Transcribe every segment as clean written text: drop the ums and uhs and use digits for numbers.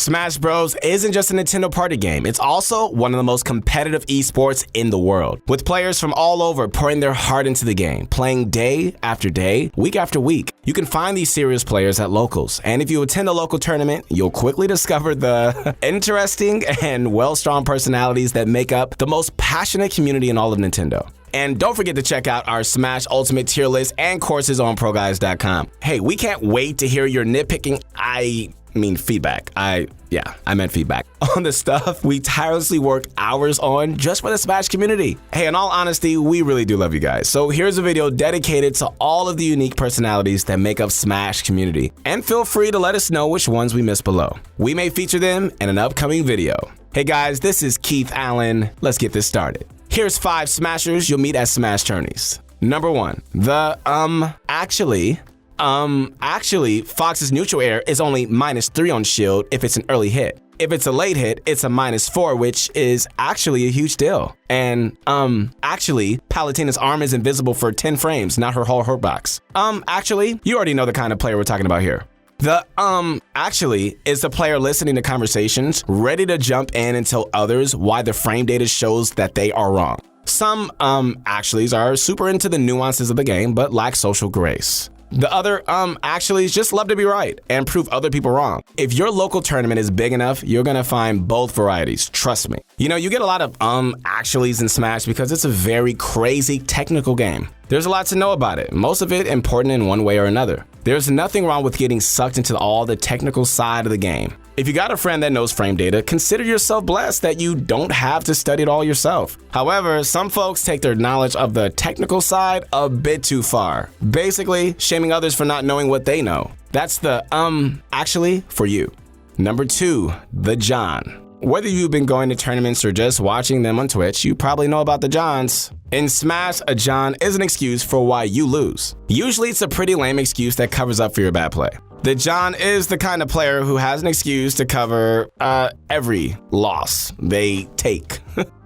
Smash Bros. Isn't just a Nintendo party game, it's also one of the most competitive esports in the world, with players from all over pouring their heart into the game, playing day after day, week after week. You can find these serious players at locals, and if you attend a local tournament, you'll quickly discover the interesting and well-strong personalities that make up the most passionate community in all of Nintendo. And don't forget to check out our Smash Ultimate tier list and courses on ProGuides.com. Hey, we can't wait to hear your nitpicking, feedback. I meant feedback on the stuff we tirelessly work hours on just for the Smash community. Hey, in all honesty, we really do love you guys. So here's a video dedicated to all of the unique personalities that make up Smash community. And feel free to let us know which ones we missed below. We may feature them in an upcoming video. Hey guys, this is Keith Allen. Let's get this started. Here's 5 Smashers you'll meet at Smash tourneys. Number 1, Actually, Fox's neutral air is only -3 on shield if it's an early hit. If it's a late hit, it's a -4, which is actually a huge deal. And, Palutena's arm is invisible for 10 frames, not her whole hitbox. You already know the kind of player we're talking about here. The is the player listening to conversations, ready to jump in and tell others why the frame data shows that they are wrong. Some, actuallys are super into the nuances of the game, but lack social grace. The other, actuallys just love to be right and prove other people wrong. If your local tournament is big enough, you're gonna find both varieties, trust me. You know, you get a lot of, actuallys in Smash because it's a very crazy technical game. There's a lot to know about it, most of it important in one way or another. There's nothing wrong with getting sucked into all the technical side of the game. If you got a friend that knows frame data, consider yourself blessed that you don't have to study it all yourself. However, some folks take their knowledge of the technical side a bit too far, basically shaming others for not knowing what they know. That's the, actually for you. Number 2, the John. Whether you've been going to tournaments or just watching them on Twitch, you probably know about the Johns. In Smash, a John is an excuse for why you lose. Usually it's a pretty lame excuse that covers up for your bad play. The John is the kind of player who has an excuse to cover every loss they take.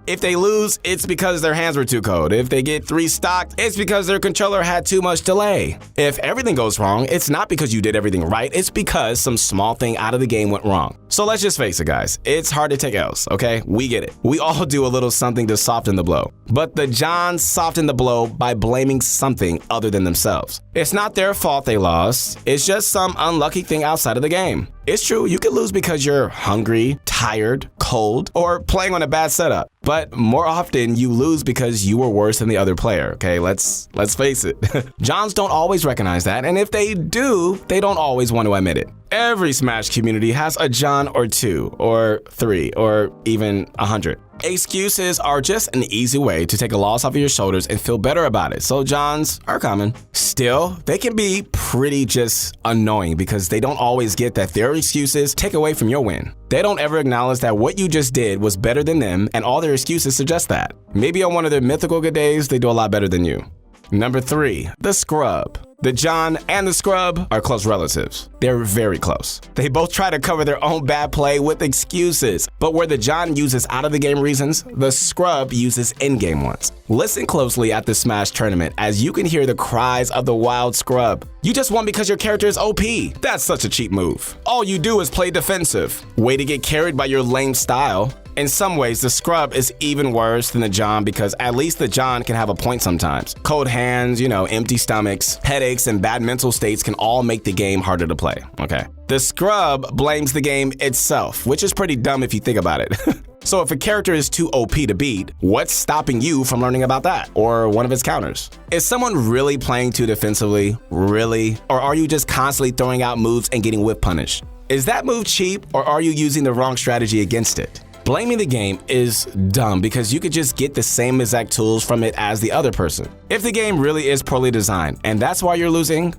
If they lose, it's because their hands were too cold. If they get 3 stocked, it's because their controller had too much delay. If everything goes wrong, it's not because you did everything right, it's because some small thing out of the game went wrong. So let's just face it, guys. It's hard to take L's, okay? We get it. We all do a little something to soften the blow. But the Johns soften the blow by blaming something other than themselves. It's not their fault they lost. It's just some unlucky thing outside of the game. It's true, you could lose because you're hungry, tired, cold, or playing on a bad setup. But more often, you lose because you were worse than the other player, okay? Let's face it. Johns don't always recognize that, and if they do, they don't always want to admit it. Every Smash community has a John or 2, or 3, or even 100. Excuses are just an easy way to take a loss off of your shoulders and feel better about it, so Johns are common. Still, they can be pretty just annoying because they don't always get that their excuses take away from your win. They don't ever acknowledge that what you just did was better than them, and all their excuses suggest that. Maybe on one of their mythical good days, they do a lot better than you. Number 3, the Scrub. The John and the Scrub are close relatives. They're very close. They both try to cover their own bad play with excuses, but where the John uses out-of-the-game reasons, the Scrub uses in-game ones. Listen closely at the Smash tournament as you can hear the cries of the wild Scrub. You just won because your character is OP. That's such a cheap move. All you do is play defensive. Way to get carried by your lame style. In some ways, the Scrub is even worse than the John because at least the John can have a point sometimes. Cold hands, empty stomachs, headaches, and bad mental states can all make the game harder to play, okay? The Scrub blames the game itself, which is pretty dumb if you think about it. So if a character is too OP to beat, what's stopping you from learning about that or one of its counters? Is someone really playing too defensively? Really? Or are you just constantly throwing out moves and getting whip punished? Is that move cheap or are you using the wrong strategy against it? Blaming the game is dumb because you could just get the same exact tools from it as the other person. If the game really is poorly designed and that's why you're losing,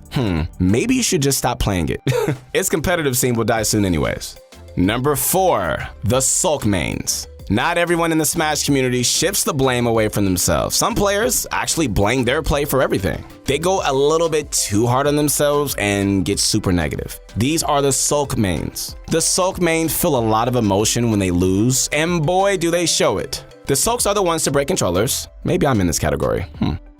maybe you should just stop playing it. Its competitive scene will die soon anyways. Number 4, the SULK mains. Not everyone in the Smash community shifts the blame away from themselves. Some players actually blame their play for everything. They go a little bit too hard on themselves and get super negative. These are the SULK mains. The SULK mains feel a lot of emotion when they lose, and boy do they show it. The SULKs are the ones to break controllers. Maybe I'm in this category.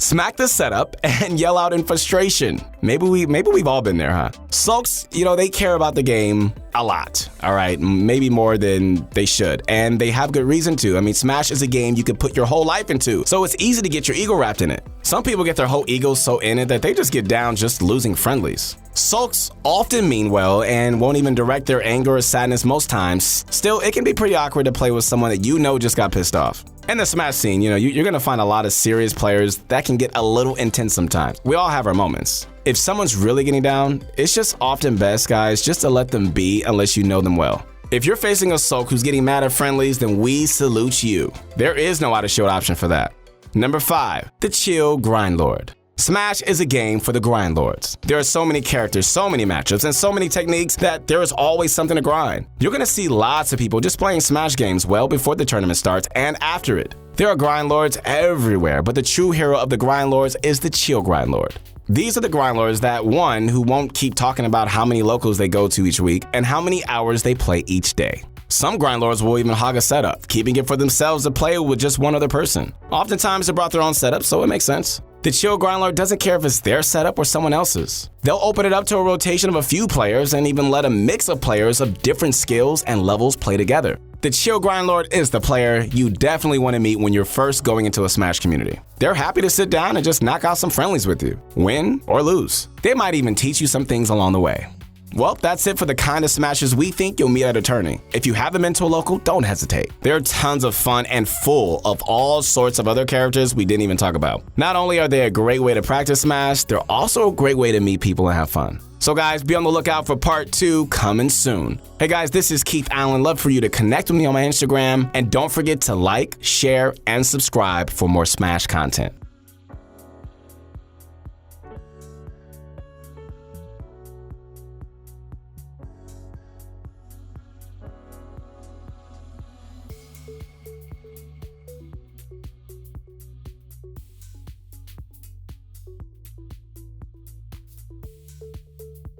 Smack the setup and yell out in frustration. Maybe we've all been there, huh? Sulks, they care about the game a lot, all right? Maybe more than they should, and they have good reason to. I mean, Smash is a game you could put your whole life into, so it's easy to get your ego wrapped in it. Some people get their whole ego so in it that they just get down just losing friendlies. Sulks often mean well and won't even direct their anger or sadness most times. Still, it can be pretty awkward to play with someone that just got pissed off. In the Smash scene, you're gonna find a lot of serious players that can get a little intense sometimes. We all have our moments. If someone's really getting down, it's just often best, guys, just to let them be unless you know them well. If you're facing a Sulk who's getting mad at friendlies, then we salute you. There is no out-of-shield option for that. Number 5, the Chill Grindlord. Smash is a game for the Grindlords. There are so many characters, so many matchups, and so many techniques that there is always something to grind. You're gonna see lots of people just playing Smash games well before the tournament starts and after it. There are Grindlords everywhere, but the true hero of the Grindlords is the Chill Grindlord. These are the Grindlords who won't keep talking about how many locals they go to each week and how many hours they play each day. Some Grindlords will even hog a setup, keeping it for themselves to play with just one other person. Oftentimes, they brought their own setup, so it makes sense. The Chill Grindlord doesn't care if it's their setup or someone else's. They'll open it up to a rotation of a few players and even let a mix of players of different skills and levels play together. The Chill Grindlord is the player you definitely want to meet when you're first going into a Smash community. They're happy to sit down and just knock out some friendlies with you, win or lose. They might even teach you some things along the way. Well, that's it for the kind of Smashers we think you'll meet at a tourney. If you haven't been to a local, don't hesitate. They're tons of fun and full of all sorts of other characters we didn't even talk about. Not only are they a great way to practice Smash, they're also a great way to meet people and have fun. So guys, be on the lookout for part 2 coming soon. Hey guys, this is Keith Allen. Love for you to connect with me on my Instagram. And don't forget to like, share, and subscribe for more Smash content.